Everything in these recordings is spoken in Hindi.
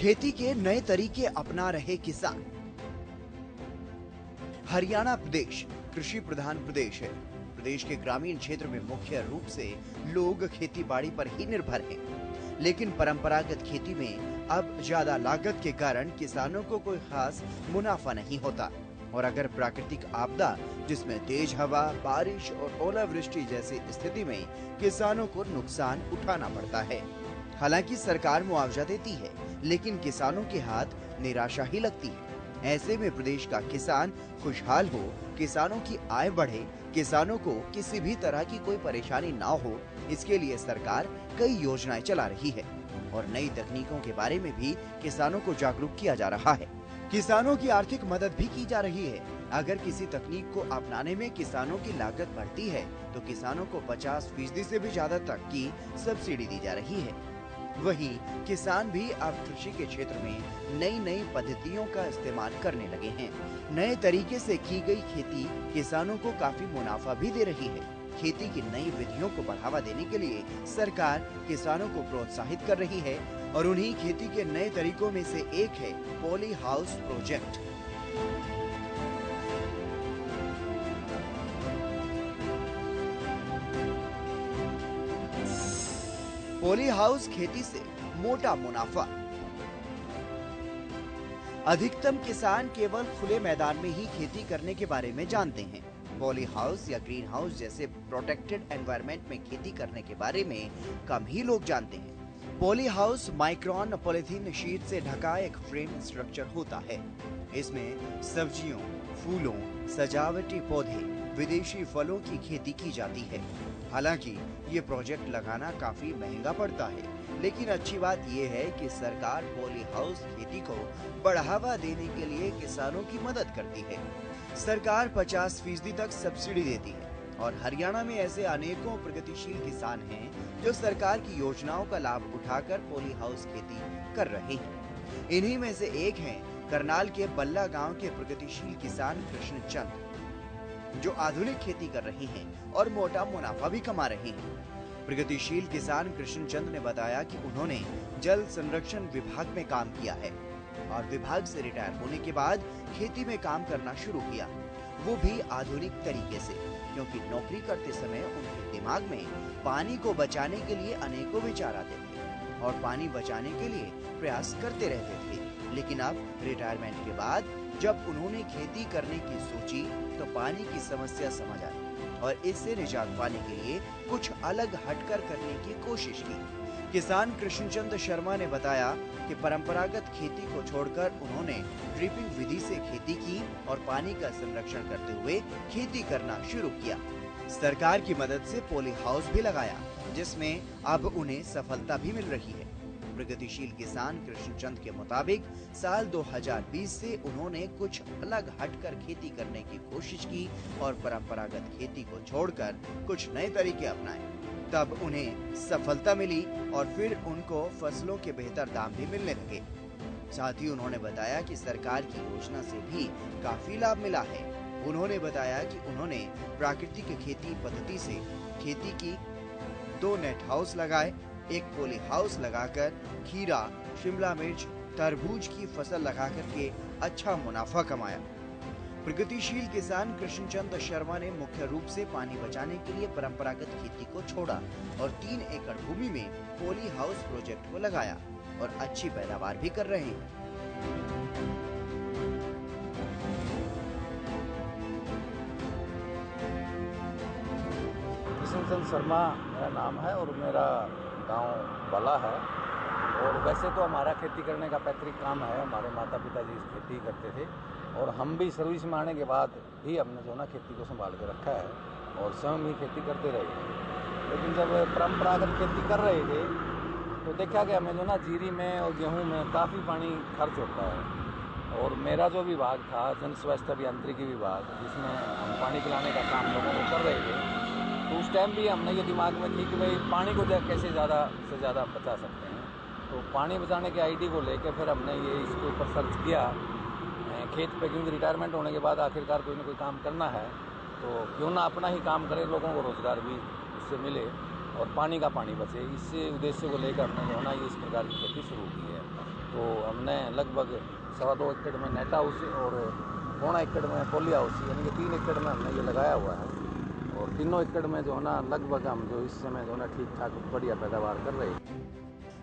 खेती के नए तरीके अपना रहे किसान। हरियाणा प्रदेश कृषि प्रधान प्रदेश है। प्रदेश के ग्रामीण क्षेत्र में मुख्य रूप से लोग खेती बाड़ी पर ही निर्भर हैं। लेकिन परंपरागत खेती में अब ज्यादा लागत के कारण किसानों को कोई खास मुनाफा नहीं होता और अगर प्राकृतिक आपदा जिसमें तेज हवा, बारिश और ओलावृष्टि जैसी स्थिति में किसानों को नुकसान उठाना पड़ता है। हालांकि सरकार मुआवजा देती है, लेकिन किसानों के हाथ निराशा ही लगती है। ऐसे में प्रदेश का किसान खुशहाल हो, किसानों की आय बढ़े, किसानों को किसी भी तरह की कोई परेशानी ना हो, इसके लिए सरकार कई योजनाएं चला रही है और नई तकनीकों के बारे में भी किसानों को जागरूक किया जा रहा है। किसानों की आर्थिक मदद भी की जा रही है। अगर किसी तकनीक को अपनाने में किसानों की लागत बढ़ती है तो किसानों को 50% से भी ज्यादा तक की सब्सिडी दी जा रही है। वहीं किसान भी अब कृषि के क्षेत्र में नई पद्धतियों का इस्तेमाल करने लगे हैं। नए तरीके से की गई खेती किसानों को काफी मुनाफा भी दे रही है। खेती की नई विधियों को बढ़ावा देने के लिए सरकार किसानों को प्रोत्साहित कर रही है और उन्हीं खेती के नए तरीकों में से एक है poly house project. Poly house खेती से मोटा मुनाफा। अधिकतम किसान केवल खुले मैदान में ही खेती करने के बारे में जानते हैं। पॉली हाउस या ग्रीन हाउस जैसे प्रोटेक्टेड एनवायरनमेंट में खेती करने के बारे में कम ही लोग जानते हैं। Poly house micron polythene sheet से ढका एक फ्रेम स्ट्रक्चर होता है। इसमें सब्जियों, फूलों, सजावटी पौधे, विदेशी फलों की खेती की जाती है। हालांकि ये प्रोजेक्ट लगाना काफी महंगा पड़ता है, लेकिन अच्छी बात यह है कि सरकार पॉली हाउस खेती को बढ़ावा देने के लिए किसानों की मदद करती है। सरकार 50% तक सब्सिडी देती है और हरियाणा में ऐसे अनेकों प्रगतिशील किसान हैं जो सरकार की योजनाओं का लाभ उठाकर पॉली हाउस खेती कर रहे हैं। इन्हीं में से एक हैं करनाल के बल्ला गांव के प्रगतिशील किसान कृष्ण चंद, जो आधुनिक खेती कर रहे हैं और मोटा मुनाफा भी कमा रहे हैं। प्रगतिशील किसान कृष्ण चंद ने बताया कि उन्होंने जल संरक्षण विभाग में काम किया है और विभाग से रिटायर होने के बाद खेती में काम करना शुरू किया, वो भी आधुनिक तरीके से, क्योंकि नौकरी करते समय उनके दिमाग में पानी को बचाने के लिए अनेकों विचार आते थे और पानी बचाने के लिए प्रयास करते रहते थे। लेकिन अब रिटायरमेंट के बाद जब उन्होंने खेती करने की सोची तो पानी की समस्या समझ आई और इससे निजात पाने के लिए कुछ अलग हटकर करने की कोशिश की। किसान कृष्णचंद शर्मा ने बताया कि परंपरागत खेती को छोड़कर उन्होंने ड्रिपिंग विधि से खेती की और पानी का संरक्षण करते हुए खेती करना शुरू किया। सरकार की मदद से पॉली हाउस भी लगाया, जिसमें अब उन्हें सफलता भी मिल रही है। प्रगतिशील किसान कृष्णचंद के मुताबिक साल 2020 से उन्होंने कुछ अलग हटकर खेती करने की कोशिश की और परंपरागत खेती को छोड़कर कुछ नए तरीके अपनाए। तब उन्हें सफलता मिली और फिर उनको फसलों के बेहतर दाम भी मिलने लगे। साथ ही उन्होंने बताया कि सरकार की योजना से भी काफी लाभ मिला है। उन्होंने बताया कि उन्होंने प्राकृतिक खेती पद्धति से खेती की, 2 नेट हाउस लगाए, एक पॉली हाउस लगाकर खीरा, शिमला मिर्च, तरबूज की फसल लगाकर के अच्छा मुनाफा कमाया। प्रगतिशील किसान कृष्णचंद शर्मा ने मुख्य रूप से पानी बचाने के लिए परंपरागत खेती को छोड़ा और 3 एकड़ भूमि में पॉली हाउस प्रोजेक्ट को लगाया और अच्छी पैदावार भी कर रहे हैं। कृष्णचंद शर्मा मेरा नाम है और मेरा गांव बला है। और वैसे तो हमारा खेती करने का पैतृक काम है, हमारे माता पिता जी खेती करते थे और हम भी सर्विस में आने के बाद ही हमने जो ना खेती को संभाल के रखा है और स्वयं ही खेती करते रहे। लेकिन जब परंपरागत खेती कर रहे थे तो देखा कि हमें जो ना जीरी में और गेहूं में काफ़ी पानी खर्च होता है और मेरा जो विभाग था जन स्वास्थ्य अभियांत्रिकी विभाग, जिसमें हम पानी पिलाने का काम लोगों को कर रहे थे, तो उस टाइम भी हमने ये दिमाग में थी कि भाई पानी को कैसे ज़्यादा से ज़्यादा बचा सकते हैं। तो पानी बचाने के आईडी को लेकर फिर हमने ये इसके ऊपर सर्च किया खेत पे, क्योंकि रिटायरमेंट होने के बाद आखिरकार कोई ना कोई काम करना है तो क्यों ना अपना ही काम करें, लोगों को रोज़गार भी इससे मिले। और पानी का पानी बचे, इस उद्देश्य को लेकर हमने जो है ना ये इस प्रकार की खेती शुरू की है। तो हमने लगभग 2.25 एकड़ में नेट हाउस और 1.25 एकड़ में पॉली हाउस, यानी कि 3 एकड़ में हमने ये लगाया हुआ है। और 3 एकड़ में जो है ना लगभग हम जो इस समय जो है ना ठीक ठाक बढ़िया पैदावार कर रहे हैं।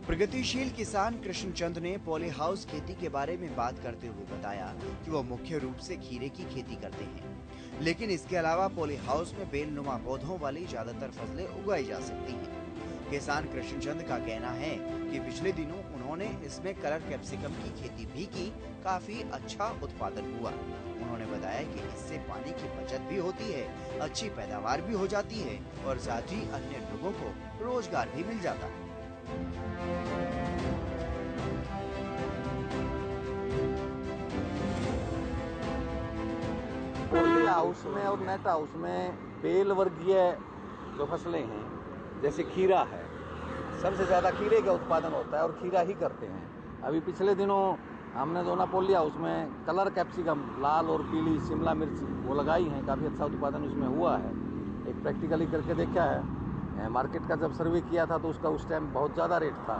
प्रगतिशील किसान कृष्णचंद ने पॉली हाउस खेती के बारे में बात करते हुए बताया कि वो मुख्य रूप से खीरे की खेती करते हैं, लेकिन इसके अलावा पॉली हाउस में बेलनुमा पौधों वाली ज्यादातर फसलें उगाई जा सकती हैं। किसान कृष्णचंद का कहना है कि पिछले दिनों उन्होंने इसमें कलर कैप्सिकम की खेती भी की, काफी अच्छा उत्पादन हुआ। उन्होंने बताया कि इससे पानी की बचत भी होती है, अच्छी पैदावार भी हो जाती है और साथ ही अन्य लोगों को रोजगार भी मिल जाता है। पॉली हाउस में और नेट हाउस में बेल वर्गीय जो फसलें हैं, जैसे खीरा है, सबसे ज़्यादा खीरे का उत्पादन होता है और खीरा ही करते हैं। अभी पिछले दिनों हमने जो ना पॉली हाउस में कलर कैप्सिकम, लाल और पीली शिमला मिर्च वो लगाई हैं, काफ़ी अच्छा उत्पादन उसमें हुआ है। एक प्रैक्टिकली करके देखा है, मार्केट का जब सर्वे किया था तो उसका उस टाइम बहुत ज़्यादा रेट था।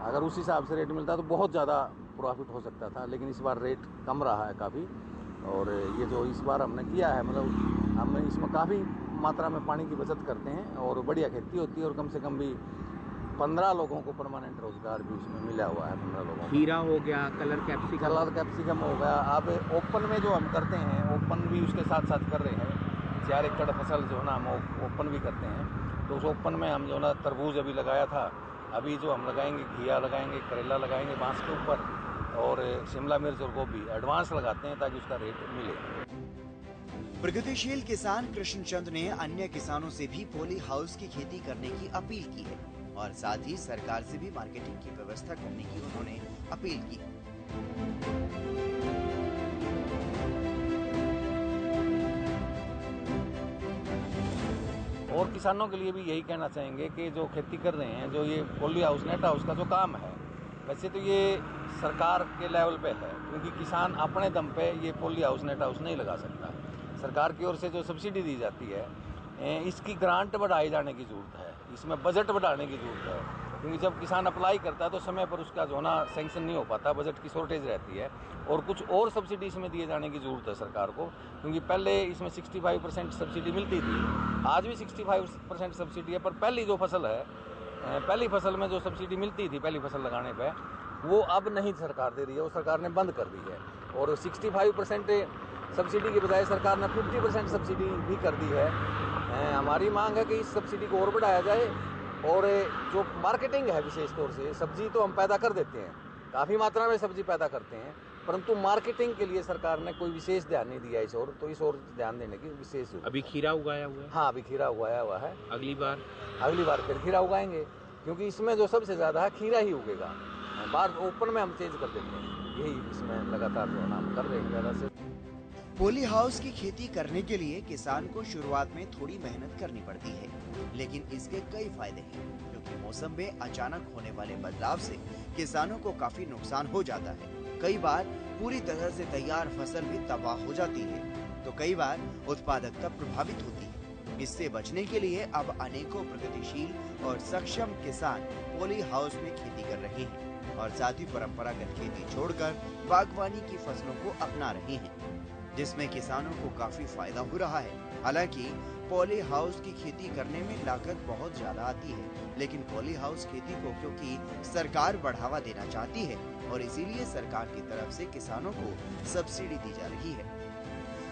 अगर उस हिसाब से रेट मिलता तो बहुत ज़्यादा प्रॉफिट हो सकता था, लेकिन इस बार रेट कम रहा है काफ़ी। और ये जो इस बार हमने किया है, मतलब हम इसमें काफ़ी मात्रा में पानी की बचत करते हैं और बढ़िया खेती होती है और कम से कम भी 15 लोगों को परमानेंट रोजगार भी उसमें मिला हुआ है। 15 लोगों को। खीरा हो गया, कलर कैप्सिकम हो गया। अब ओपन में जो हम करते हैं, ओपन भी उसके साथ साथ कर रहे हैं। 4 एकड़ फसल जो ना हम ओपन भी करते हैं। तो उस ओपन में हम जो ना तरबूज अभी लगाया था, अभी जो हम लगाएंगे घिया लगाएंगे, करेला लगाएंगे बांस के ऊपर, और शिमला मिर्च और गोभी एडवांस लगाते हैं ताकि उसका रेट मिले। प्रगतिशील किसान कृष्णचंद ने अन्य किसानों से भी पॉली हाउस की खेती करने की अपील की है और साथ ही सरकार से भी मार्केटिंग की व्यवस्था करने की उन्होंने अपील की। और किसानों के लिए भी यही कहना चाहेंगे कि जो खेती कर रहे हैं, जो ये पॉली हाउस नेट हाउस का जो काम है, वैसे तो ये सरकार के लेवल पे है, क्योंकि किसान अपने दम पे ये पॉली हाउस नेट हाउस नहीं लगा सकता। सरकार की ओर से जो सब्सिडी दी जाती है, इसकी ग्रांट बढ़ाई जाने की ज़रूरत है, इसमें बजट बढ़ाने की ज़रूरत है। क्योंकि जब किसान अप्लाई करता है तो समय पर उसका जो ना सैंक्शन नहीं हो पाता, बजट की शॉर्टेज रहती है। और कुछ और सब्सिडी इसमें दिए जाने की ज़रूरत है सरकार को, क्योंकि पहले इसमें 65% सब्सिडी मिलती थी, आज भी 65% सब्सिडी है, पर पहली जो फसल है, पहली फसल में जो सब्सिडी मिलती थी पहली फसल लगाने पर, वो अब नहीं सरकार दे रही है, वो सरकार ने बंद कर दी है। और 65% सब्सिडी की बजाय सरकार ने 50% सब्सिडी भी कर दी है। हमारी मांग है कि इस सब्सिडी को और बढ़ाया जाए। और जो मार्केटिंग है, विशेष तौर से सब्जी तो हम पैदा कर देते हैं, काफ़ी मात्रा में सब्जी पैदा करते हैं, परंतु मार्केटिंग के लिए सरकार ने कोई विशेष ध्यान नहीं दिया इस ओर, तो इस ओर ध्यान देने की विशेष जरूरत है। अभी खीरा उगाया हुआ है? हाँ, अभी खीरा उगाया हुआ है। अगली बार फिर खीरा उगाएंगे, क्योंकि इसमें जो सबसे ज़्यादा है खीरा ही उगेगा। बार ओपन में हम चेंज कर देते हैं, यही इसमें लगातार जो है हम कर रहे हैं ज़्यादा से। पॉली हाउस की खेती करने के लिए किसान को शुरुआत में थोड़ी मेहनत करनी पड़ती है, लेकिन इसके कई फायदे हैं, क्योंकि मौसम में अचानक होने वाले बदलाव से किसानों को काफी नुकसान हो जाता है। कई बार पूरी तरह से तैयार फसल भी तबाह हो जाती है, तो कई बार उत्पादकता प्रभावित होती है। इससे बचने के लिए अब अनेकों प्रगतिशील और सक्षम किसान पॉली हाउस में खेती कर रहे हैं और साथ ही परंपरागत खेती छोड़कर बागवानी की फसलों को अपना रहे हैं, जिसमें किसानों को काफी फायदा हो रहा है। हालांकि पॉली हाउस की खेती करने में लागत बहुत ज्यादा आती है, लेकिन पॉली हाउस खेती को क्योंकि सरकार बढ़ावा देना चाहती है और इसीलिए सरकार की तरफ से किसानों को सब्सिडी दी जा रही है।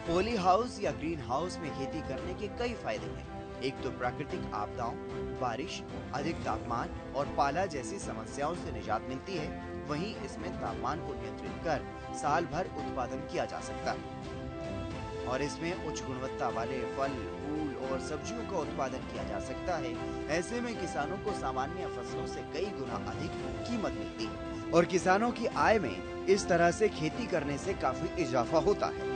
पॉली हाउस या ग्रीन हाउस में खेती करने के कई फायदे हैं। एक तो प्राकृतिक आपदाओं, बारिश, अधिक तापमान और पाला जैसी समस्याओं से निजात मिलती है। वहीं इसमें तापमान को नियंत्रित कर साल भर उत्पादन किया जा सकता है और इसमें उच्च गुणवत्ता वाले फल, फूल और सब्जियों का उत्पादन किया जा सकता है। ऐसे में किसानों को सामान्य फसलों से कई गुना अधिक कीमत मिलती है और किसानों की आय में इस तरह से खेती करने से काफी इजाफा होता है।